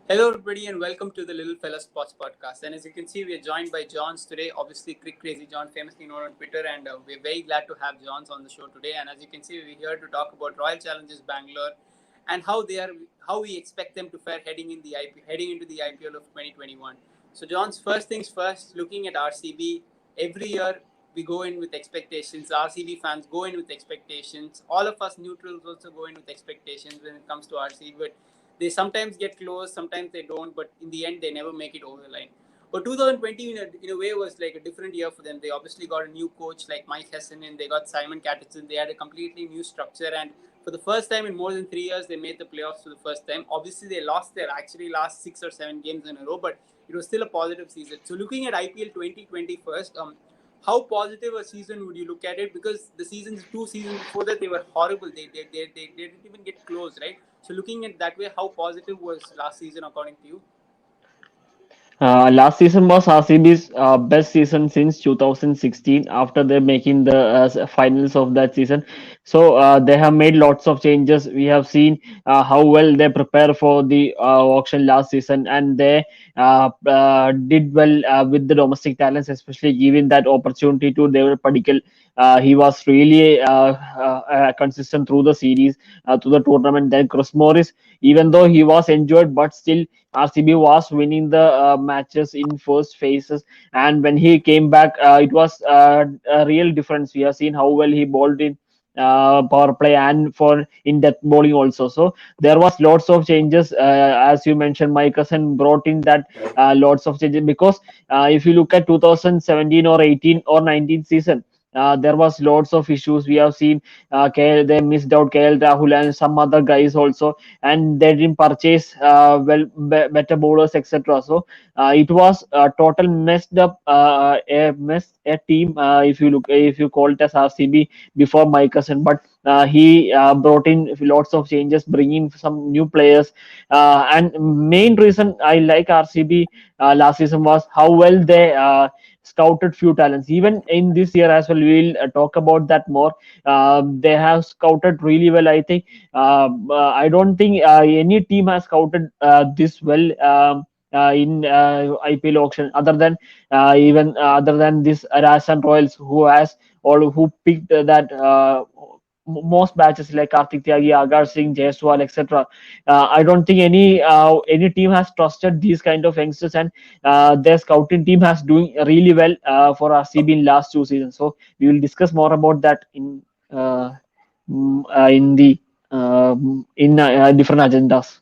Hello, everybody, and welcome to the Little Fella Sports Podcast. And as you can see, we are joined by Johns today. Obviously, Crick Crazy John, famously known on Twitter, and we're very glad to have Johns on the show today. And as you can see, we're here to talk about Royal Challengers Bangalore and how we expect them to fare heading into the IPL of 2021. So, Johns, first things first. Looking at RCB, every year we go in with expectations. RCB fans go in with expectations. All of us neutrals also go in with expectations when it comes to RCB, but they sometimes get close, sometimes they don't, but in the end, they never make it over the line. But 2020, in a way, was like a different year for them. They obviously got a new coach like Mike Hessen, and they got Simon Catterton. They had a completely new structure, and for the first time in more than 3 years, they made the playoffs for the first time. Obviously, they lost their actually last 6 or 7 games in a row, but it was still a positive season. So, looking at IPL 2020 first, how positive a season would you look at it? Because the two seasons before that, they were horrible. They didn't even get close, right? So looking at that way, how positive was last season according to you? Last season was RCB's best season since 2016 after they making the finals of that season. So they have made lots of changes. We have seen how well they prepare for the auction last season, and they did well with the domestic talents, especially giving that opportunity to David Padikkal. He was really consistent through the series, to the tournament. Then Chris Morris, even though he was injured, but still RCB was winning the matches in first phases, and when he came back, it was a real difference. We have seen how well he bowled in power play and for in-depth bowling also. So there was lots of changes, as you mentioned. My cousin brought in that lots of changes because if you look at 2017 or 18 or 19 season. There was lots of issues. We have seen they missed out KL Rahul and some other guys also, and they didn't purchase better bowlers, etc. So it was a total messed up a team, if you call it as RCB before my cousin. But he brought in lots of changes, bringing some new players, and main reason I like RCB last season was how well they scouted few talents. Even in this year as well, we'll talk about that more. They have scouted really well, I think. I don't think any team has scouted this well in IPL auction, other than even other than this Rajasthan Royals, who has or who picked that most batches like Kartik Tyagi, Agar Singh, Jaiswal, etc. I don't think any team has trusted these kind of youngsters, and their scouting team has doing really well for RCB in last 2 seasons. So we will discuss more about that uh, in the different agendas.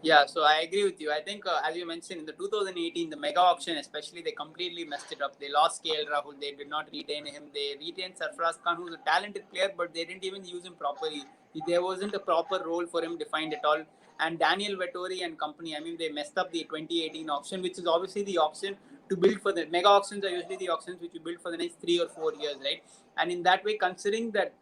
Yeah, so I agree with you. I think, as you mentioned, in the 2018, the mega auction, especially, they completely messed it up. They lost KL Rahul. They did not retain him. They retained Sarfaraz Khan, who's a talented player, but they didn't even use him properly. There wasn't a proper role for him defined at all. And Daniel Vettori and company, I mean, they messed up the 2018 auction, which is obviously the auction to build for the mega auctions are usually the auctions which you build for the next 3 or 4 years, right? And in that way, considering that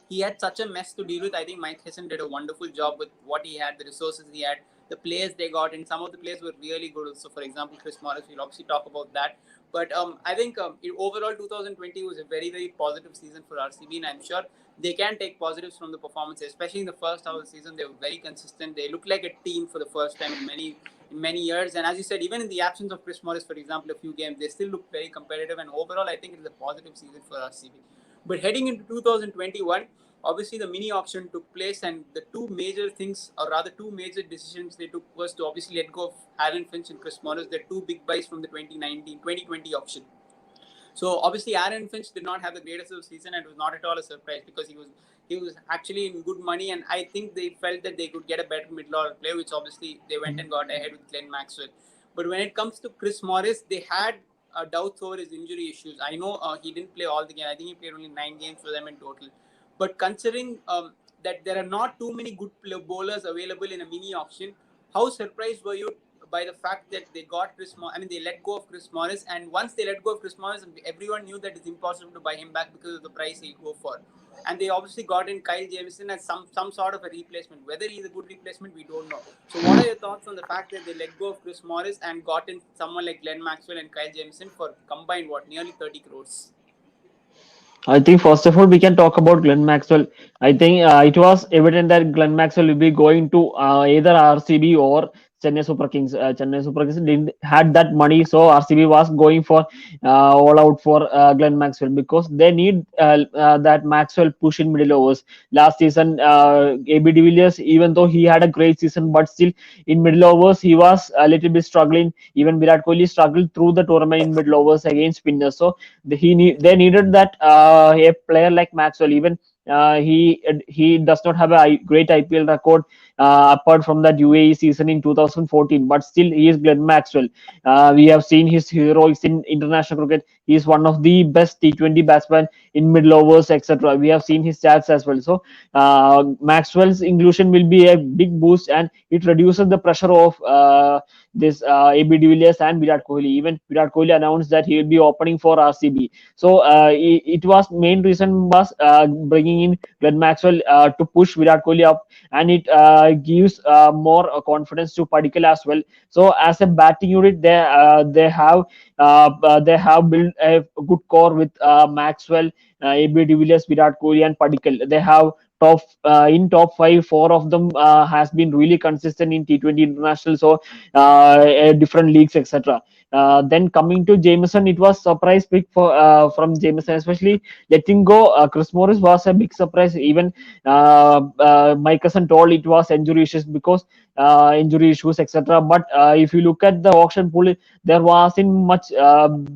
he had such a mess to deal with. I think Mike Hessen did a wonderful job with what he had, the resources he had, the players they got, and some of the players were really good. So, for example, Chris Morris, we'll obviously talk about that. But I think overall 2020 was a very, very positive season for RCB, and I'm sure they can take positives from the performance, especially in the first half of the season. They were very consistent. They looked like a team for the first time in many years. And as you said, even in the absence of Chris Morris, for example, a few games, they still looked very competitive. And overall, I think it is a positive season for RCB. But heading into 2021, obviously the mini auction took place, and the two major things, or rather two major decisions they took, was to obviously let go of Aaron Finch and Chris Morris. They're two big buys from the 2020 auction. So obviously Aaron Finch did not have the greatest of season, and it was not at all a surprise because he was actually in good money, and I think they felt that they could get a better middle order player, which obviously they went and got ahead with Glenn Maxwell. But when it comes to Chris Morris, they had doubts over his injury issues. I know he didn't play all the game. I think he played only 9 games for them in total. But considering that there are not too many good bowlers available in a mini auction, how surprised were you by the fact that they got I mean, they let go of Chris Morris, and once they let go of Chris Morris, everyone knew that it's impossible to buy him back because of the price he'll go for. And they obviously got in Kyle Jamieson as some sort of a replacement. Whether he's a good replacement, we don't know. So, what are your thoughts on the fact that they let go of Chris Morris and got in someone like Glenn Maxwell and Kyle Jamieson for combined nearly 30 crores? I think first of all we can talk about Glenn Maxwell. I think it was evident that Glenn Maxwell will be going to either RCB or Chennai Super Kings. Chennai Super Kings didn't had that money, so RCB was going for all out for Glenn Maxwell because they need that Maxwell push in middle overs. Last season, AB de Villiers, even though he had a great season, but still in middle overs he was a little bit struggling. Even Virat Kohli struggled through the tournament in middle overs against spinners. So they needed that a player like Maxwell. Even he does not have a great IPL record apart from that UAE season in 2014, but still he is Glenn Maxwell. We have seen his heroics in international cricket. He is one of the best T20 batsmen in middle overs, etc. We have seen his stats as well. So Maxwell's inclusion will be a big boost, and it reduces the pressure of this AB de Villiers and Virat Kohli. Even Virat Kohli announced that he will be opening for RCB. So it was main reason was bringing in Glenn Maxwell to push Virat Kohli up, and it gives more confidence to Padikkal as well. So as a batting unit, they have built a good core with Maxwell, AB de Villiers, Virat Kohli, and Padikkal. They have top five. Four of them has been really consistent in T20 international, so different leagues, etc. Then coming to Jameson, it was surprise pick for from Jameson, especially letting go Chris Morris was a big surprise. Even my cousin told it was injury issues because injury issues, etc. But if you look at the auction pool, there wasn't much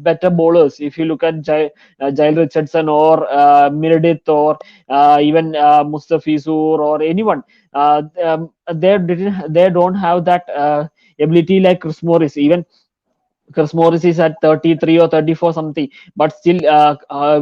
better bowlers. If you look at Jail Richardson or Meredith or even Mustafizur or anyone, they don't have that ability like Chris Morris. Even Chris Morris is at 33 or 34 something, but still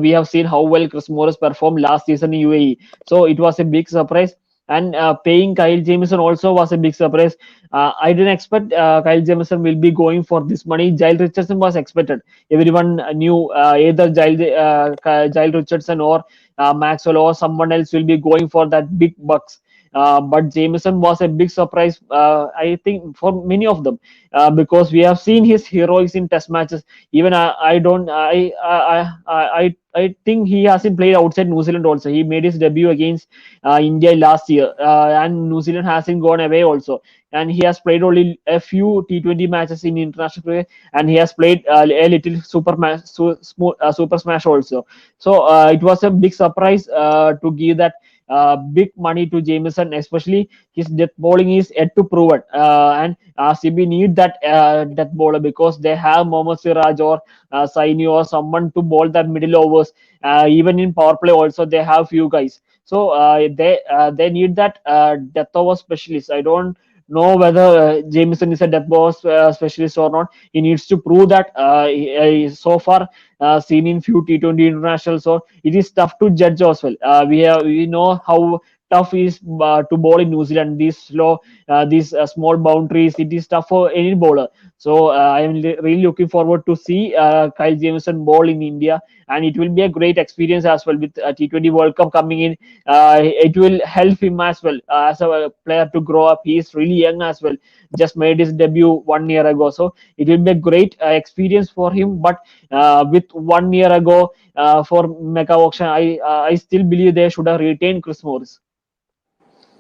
we have seen how well Chris Morris performed last season in UAE. So it was a big surprise. And paying Kyle Jamieson also was a big surprise. I didn't expect Kyle Jamieson will be going for this money. Giles Richardson was expected. Everyone knew either Giles Richardson or Maxwell or someone else will be going for that big bucks. But Jameson was a big surprise, I think, for many of them because we have seen his heroics in test matches. Even I don't I think he hasn't played outside New Zealand also. He made his debut against India last year, and New Zealand hasn't gone away also. And he has played only a few T20 matches in international cricket, and he has played a little super smash also. So it was a big surprise to give that big money to Jameson, especially his death bowling is yet to prove it. And RCB need that death bowler because they have Mohammad Siraj or Saini or someone to bowl that middle overs. Even in power play, also they have few guys. So they need that death over specialist. I don't know whether Jameson is a death over specialist or not. He needs to prove that. So far, seen in few T20 internationals, so it is tough to judge as well. We know how tough is to bowl in New Zealand. These small boundaries, it is tough for any bowler. So I am really looking forward to see Kyle Jameson bowl in India, and it will be a great experience as well with T20 World Cup coming in. It will help him as well as a player to grow up. He is really young as well. Just made his debut 1 year ago, so it will be a great experience for him. But with 1 year ago for mega auction, I still believe they should have retained Chris Morris.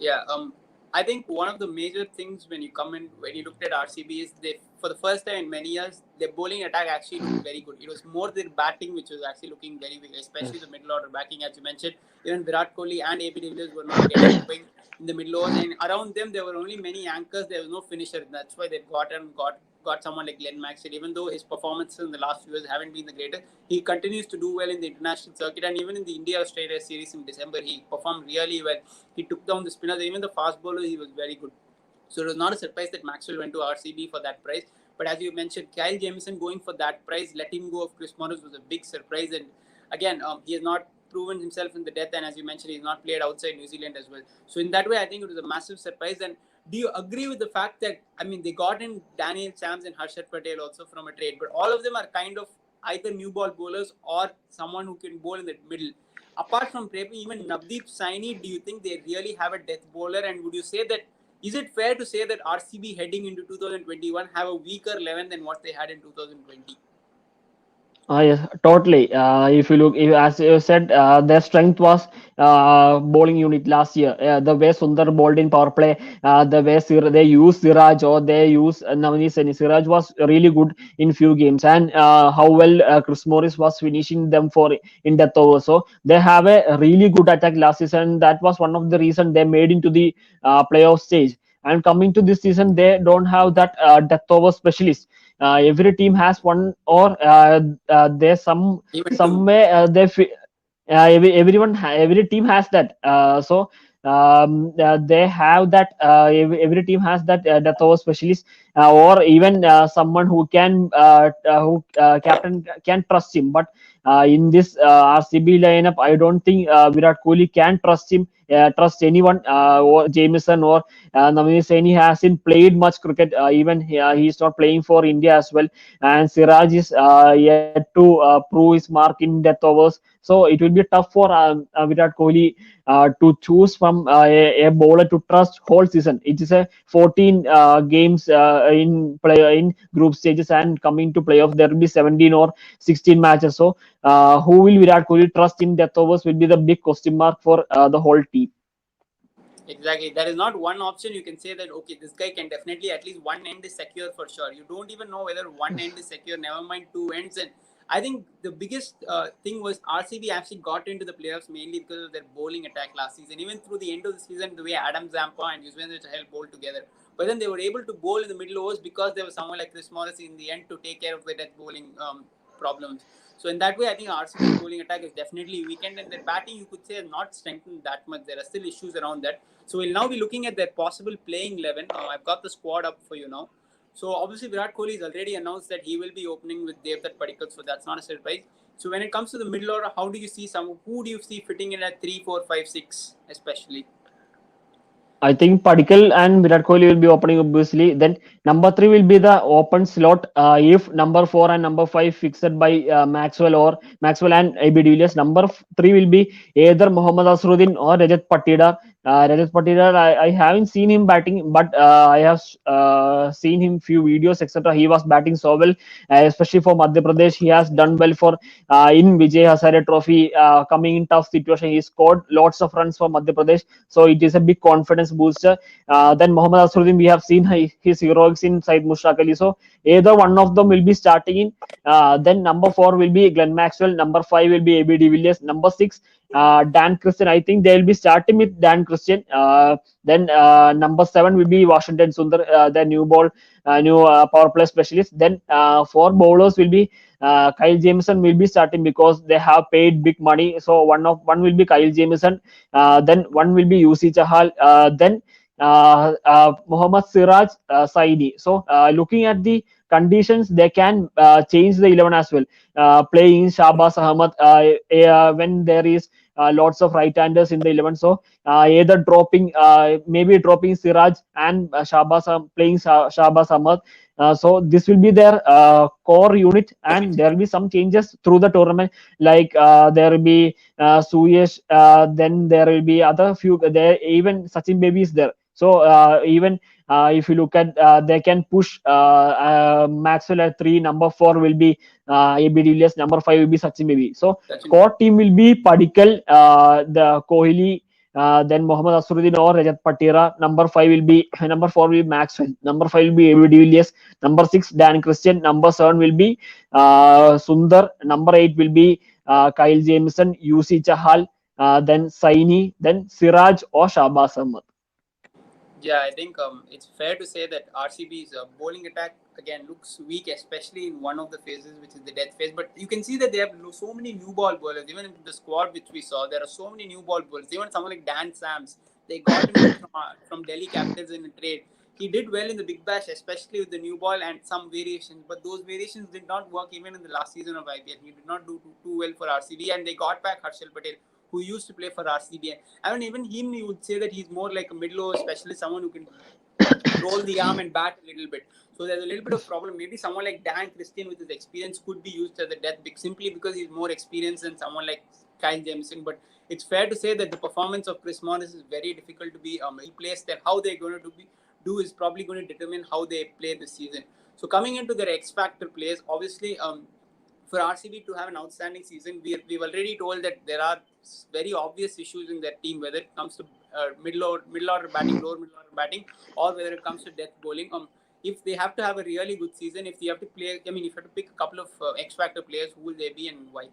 Yeah, I think one of the major things when you come in, when you looked at RCB is they, for the first time in many years, their bowling attack actually looked very good. It was more their batting which was actually looking very big, especially the middle order batting, as you mentioned. Even Virat Kohli and AB de Villiers were not getting going in the middle overs, and around them there were only many anchors. There was no finisher. That's why they got someone like Glenn Maxwell. Even though his performances in the last few years haven't been the greatest, he continues to do well in the international circuit, and even in the India Australia series in December, he performed really well. He took down the spinners, even the fast bowlers. He was very good. So it was not a surprise that Maxwell went to RCB for that price. But as you mentioned, Kyle Jamieson going for that price, letting go of Chris Morris was a big surprise. And again, he has not proven himself in the death. And as you mentioned, he's not played outside New Zealand as well. So in that way, I think it was a massive surprise. And do you agree with the fact that, I mean, they got in Daniel Sams and Harshad Patel also from a trade, but all of them are kind of either new ball bowlers or someone who can bowl in the middle. Apart from Prepi, even Navdeep Saini, do you think they really have a death bowler? And would you say that, is it fair to say that RCB heading into 2021 have a weaker 11 than what they had in 2020? Yes, totally. If you look, if, as you said, their strength was bowling unit last year. The way Sundar bowled in power play, the way they use Siraj or they use Navneet Saini. Siraj was really good in few games, and how well Chris Morris was finishing them for in death over. So they have a really good attack last season. That was one of the reason they made into the playoff stage. And coming to this season, they don't have that death over specialist. Every team has one, or there's Even some two. way every team has that. They have that. Every team has that death over specialist, or even someone who captain can trust him. But in this RCB lineup, I don't think Virat Kohli can trust him. Trust anyone, or Jameson or Navneet Saini hasn't played much cricket. Even he's not playing for India as well. And Siraj is yet to prove his mark in death overs. So it will be tough for Virat Kohli to choose from a bowler to trust whole season. It is a 14 games in group stages, and coming to playoff there will be 17 or 16 matches. So who will Virat Kohli trust in death overs will be the big question mark for the whole team. Exactly. There is not one option you can say that okay, this guy can definitely at least one end is secure for sure. You don't even know whether one end is secure. Never mind two ends. And I think the biggest thing was RCB actually got into the playoffs mainly because of their bowling attack last season. Even through the end of the season, the way Adam Zampa and Yuzvendra Chahal bowled together. But then they were able to bowl in the middle overs because there was someone like Chris Morris in the end to take care of the death bowling problems. So in that way, I think RCB's bowling attack is definitely weakened, and their batting you could say is not strengthened that much. There are still issues around that. So we'll now be looking at their possible playing 11. I've got the squad up for you now. So obviously Virat Kohli has already announced that he will be opening with Devdutt Padikkal, so that's not a surprise. So when it comes to the middle order, how do you see who do you see fitting in at 3, 4, 5, 6, especially? I think Padikkal and Virat Kohli will be opening obviously. Then number three will be the open slot. If number four and number five fixed by Maxwell and AB de Villiers. Number three will be either Mohammad Asruddin or Rajat Patidar. Rajat Patidar, I haven't seen him batting, but I have seen him few videos, etc. He was batting so well, especially for Madhya Pradesh. He has done well for in Vijay Hazare Trophy. Coming in tough situation, he scored lots of runs for Madhya Pradesh, so it is a big confidence booster. Then Mohammad Asruddin, we have seen his heroics in Syed Mushtaq Ali. So either one of them will be starting in. Then number four will be Glenn Maxwell. Number five will be AB de Villiers. Number six, Dan Christian. I think they will be starting with Dan Christian. Then number seven will be Washington Sundar, the new power play specialist. Then four bowlers will be Kyle Jameson will be starting because they have paid big money. So one will be Kyle Jameson. Then one will be UC Chahal. Then Mohammad Siraj Saini. So looking at the conditions, they can change the 11 as well. Playing Shahbaz Ahmad when there is lots of right-handers in the 11. So either maybe dropping Siraj and playing Shahbaz Ahmad. So this will be their core unit, and there will be some changes through the tournament. Like there will be Suyesh, then there will be other few. There even Sachin Baby is there. So even if you look at, they can push Maxwell at three. Number four will be AB de Villiers. Number five will be Sachin Baby. So Sachin. core team will be Padikkal, the Kohli, then Mohammad Asruddin or Rajat Patira. Number four will be Maxwell. Number five will be AB de Villiers. Number six Dan Christian. Number seven will be Sundar. Number eight will be Kyle Jameson, UC Chahal, then Saini, then Siraj or Shahbaz Ahmad. Yeah, I think it's fair to say that RCB's bowling attack again looks weak, especially in one of the phases, which is the death phase. But you can see that they have so many new ball bowlers. Even in the squad which we saw, there are so many new ball bowlers. Even someone like Dan Sams, they got him in from Delhi Capitals in a trade. He did well in the Big Bash, especially with the new ball and some variations. But those variations did not work even in the last season of IPL. He did not do too well for RCB, and they got back Harshal Patel, who used to play for RCB. I mean, even him, you would say that he's more like a middle over specialist, someone who can roll the arm and bat a little bit. So there's a little bit of problem. Maybe someone like Dan Christian with his experience could be used as a death pick simply because he's more experienced than someone like Kyle Jameson. But it's fair to say that the performance of Chris Morris is very difficult to be replaced, and how they're going to do is probably going to determine how they play this season. So coming into their X Factor players, obviously for RCB to have an outstanding season, we've already told that there are very obvious issues in their team, whether it comes to middle order batting, lower middle order batting, or whether it comes to death bowling. If they have to have a really good season, if you have to play, I mean, if you have to pick a couple of X factor players, who will they be and why?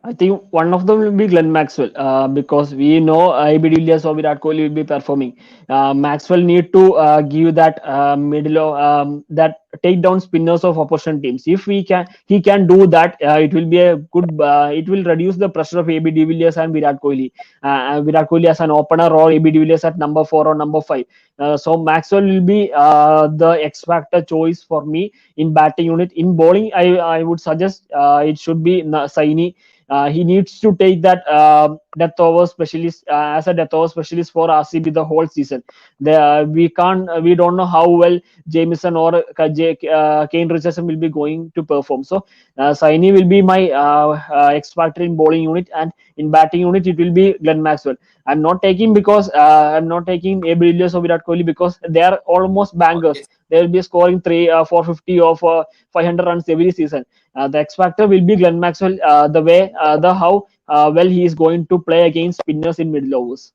I think one of them will be Glenn Maxwell because we know AB de Villiers or Virat Kohli will be performing. Maxwell need to give that middle of that take down spinners of opposition teams. If he can do that, it will be a good. It will reduce the pressure of AB de Villiers and Virat Kohli. Virat Kohli as an opener or AB de Villiers at number 4 or number 5. So Maxwell will be the X factor choice for me in batting unit. In bowling, I would suggest it should be Saini. He needs to take that death over specialist as a death over specialist for RCB the whole season. We can't, we don't know how well Jameson or Kane Richardson will be going to perform. So Saini will be my X factor in bowling unit, and in batting unit it will be Glenn Maxwell. I'm not taking AB de Villiers or Virat Kohli because they are almost bangers. Obvious. They will be scoring 450 or 500 runs every season. The X factor will be Glenn Maxwell. The way, the how well he is going to play against spinners in middle overs.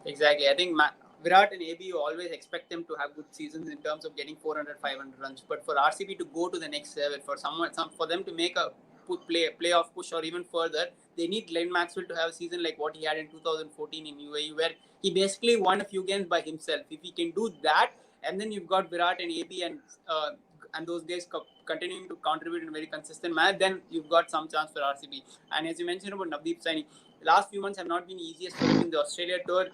Exactly. I think Virat and AB, you always expect them to have good seasons in terms of getting 400, 500 runs. But for RCB to go to the next level, for them to make a playoff push or even further, they need Glenn Maxwell to have a season like what he had in 2014 in UAE, where he basically won a few games by himself. If he can do that, and then you've got Virat and AB and those guys continuing to contribute in a very consistent manner, then you've got some chance for RCB. And as you mentioned about Navdeep Saini, the last few months have not been easiest for him in the Australia tour.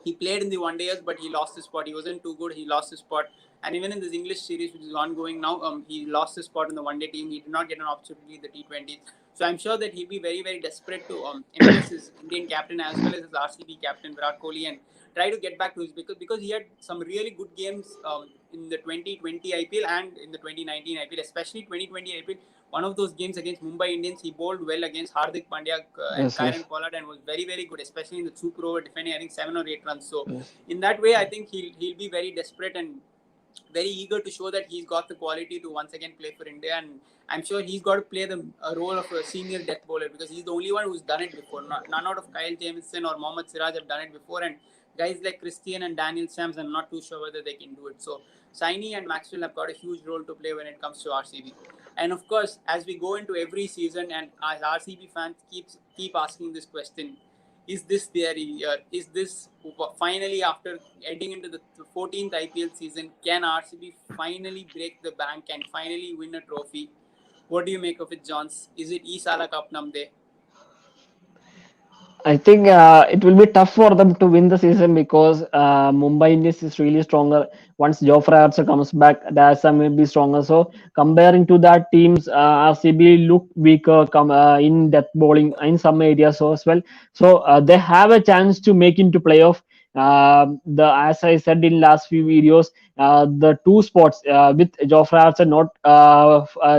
He played in the one days, but he lost his spot. He wasn't too good. He lost his spot. And even in this English series, which is ongoing now, he lost his spot in the one day team. He did not get an opportunity in the T20s. So I'm sure that he'll be very, very desperate to impress his Indian captain as well as his RCB captain, Virat Kohli, and try to get back to his, because he had some really good games in the 2020 IPL and in the 2019 IPL, especially 2020 IPL. One of those games against Mumbai Indians, he bowled well against Hardik Pandya and Yes, Kieron yes, Pollard and was very, very good, especially in the super over defending, I think 7 or 8 runs. So yes. in that way, I think he'll be very desperate and very eager to show that he's got the quality to once again play for India. And I'm sure he's got to play the role of a senior death bowler because he's the only one who's done it before. None out of Kyle Jamieson or Mohammad Siraj have done it before. And guys like Christian and Daniel Sams, I'm not too sure whether they can do it. So Saini and Maxwell have got a huge role to play when it comes to RCB. And of course, as we go into every season, and as RCB fans keep asking this question, is this their year? Is this finally, after heading into the 14th IPL season, can RCB finally break the bank and finally win a trophy? What do you make of it, Johns? Is it Isala Cup Namde? I think it will be tough for them to win the season because Mumbai Indians is really stronger. Once Jofra Archer comes back, the Assam will be stronger. So comparing to that teams, RCB look weaker in death bowling in some areas as well. So they have a chance to make into playoff. The as I said in last few videos, the two spots with Jofra Archer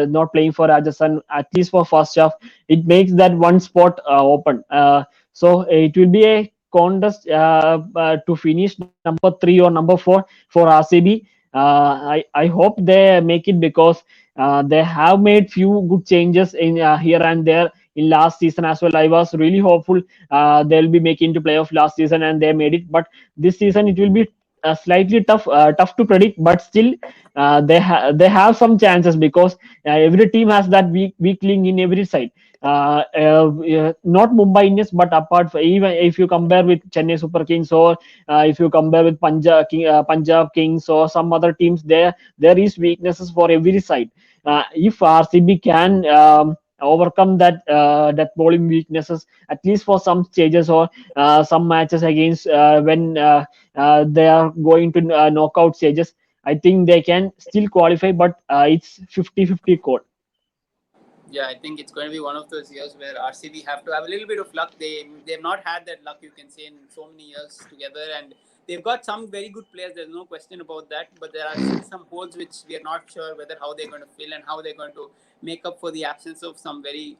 not playing for Rajasthan at least for first half, it makes that one spot open. So it will be a contest to finish number 3 or number 4 for RCB. I hope they make it because they have made few good changes in here and there in last season as well. I was really hopeful they'll be making to playoff last season and they made it, but this season it will be slightly tough to predict. But still, they have some chances because every team has that weak link in every side. Not Mumbai Indians, but apart from, even if you compare with Chennai Super Kings or if you compare with Punjab Kings or some other teams, there is weaknesses for every side. If RCB can overcome that bowling weaknesses at least for some stages or some matches against when they are going to knockout stages, I think they can still qualify, but it's 50-50 code. Yeah, I think it's going to be one of those years where RCB have to have a little bit of luck. They've not had that luck, you can say, in so many years together, and they've got some very good players. There's no question about that. But there are still some holes which we are not sure whether how they're going to fill and how they're going to make up for the absence of some very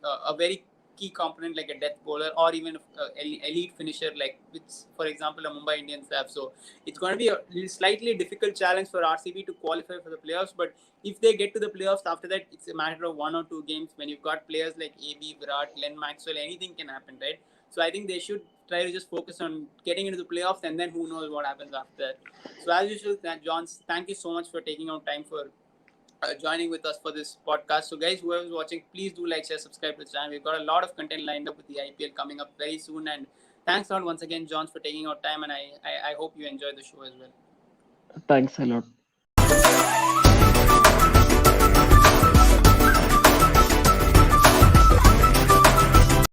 key component like a death bowler or even elite finisher like which, for example, a Mumbai Indians have. So it's going to be a slightly difficult challenge for RCB to qualify for the playoffs. But if they get to the playoffs after that, it's a matter of 1 or 2 games. When you've got players like AB, Virat, Glenn Maxwell, anything can happen, right? So I think they should try to just focus on getting into the playoffs, and then who knows what happens after that. So as usual, John, thank you so much for taking out time for joining with us for this podcast. So guys, whoever's watching, please do like, share, subscribe to the channel. We've got a lot of content lined up with the IPL coming up very soon. And thanks a lot once again, John, for taking out time. And I hope you enjoyed the show as well. Thanks a lot.